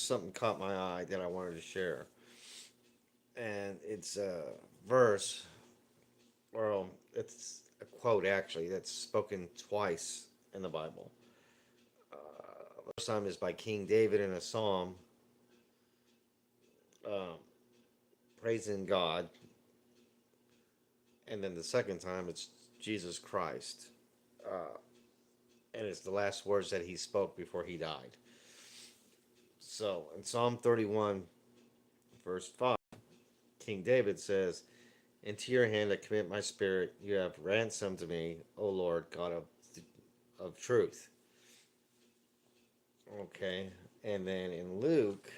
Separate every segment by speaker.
Speaker 1: something caught my eye that I wanted to share, and it's a verse, or it's a quote actually that's spoken twice in the Bible. First time is by King David in a psalm, um, praising God, and then the second time it's Jesus Christ, uh, and it's the last words that he spoke before he died. So in Psalm 31, verse 5, King David says, "Into your hand I commit my spirit. You have ransomed me, O Lord God of truth." Okay, and then in Luke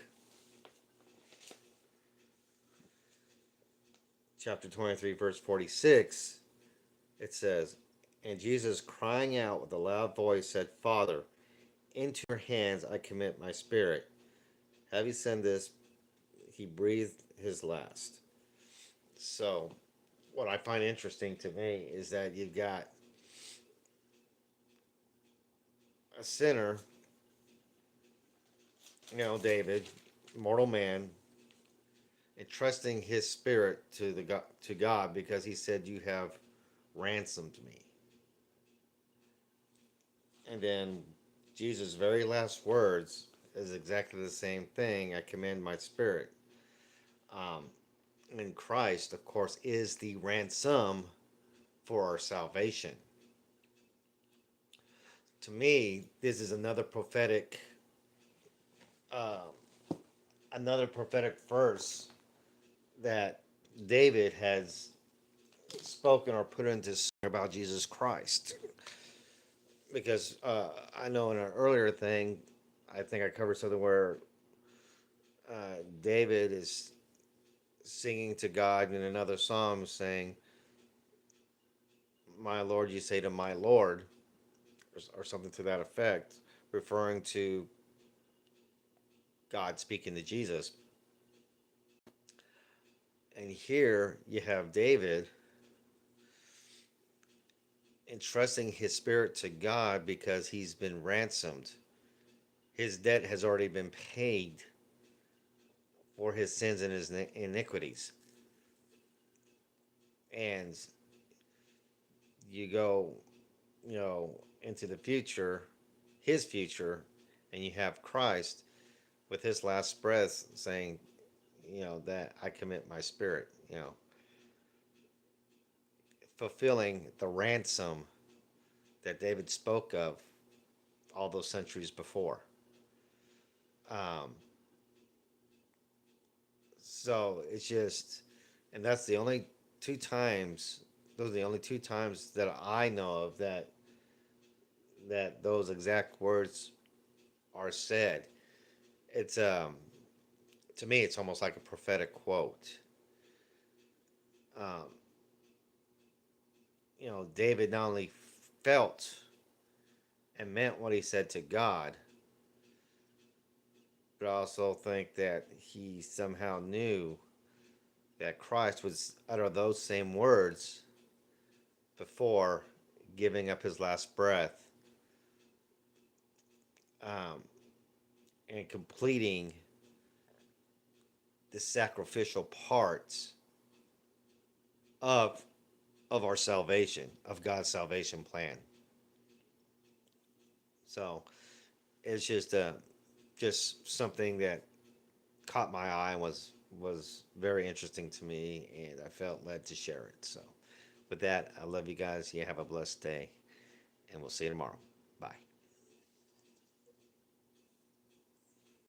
Speaker 1: chapter 23, verse 46, it says, "And Jesus, crying out with a loud voice, said, Father, into your hands I commit my spirit." Having said this, he breathed his last. So, what I find interesting to me is that you've got a sinner, David, mortal man, entrusting his spirit to God because he said, "You have ransomed me." And then Jesus' very last words is exactly the same thing. "I commend my spirit." Um, and Christ, of course, is the ransom for our salvation. To me, this is uh, another prophetic verse that David has spoken or put into song about Jesus Christ. Because I know in an earlier thing, I think I covered something where David is singing to God in another psalm saying, "My Lord," you say to my Lord, or something to that effect, referring to God speaking to Jesus. And here you have David entrusting his spirit to God because he's been ransomed. His debt has already been paid for his sins and his iniquities. And you go, into the future, his future, and you have Christ with his last breath saying, that I commit my spirit, fulfilling the ransom that David spoke of all those centuries before. Um, so it's just, and that's the only two times. Those are the only two times that I know of that those exact words are said. It's to me, it's almost like a prophetic quote. Um, David not only felt and meant what he said to God, but I also think that he somehow knew that Christ would utter those same words before giving up his last breath, um, and completing the sacrificial parts of our salvation, of God's salvation plan. So it's just something that caught my eye and was very interesting to me, and I felt led to share it. So with that, I love you guys. You have a blessed day, and we'll see you tomorrow. Bye.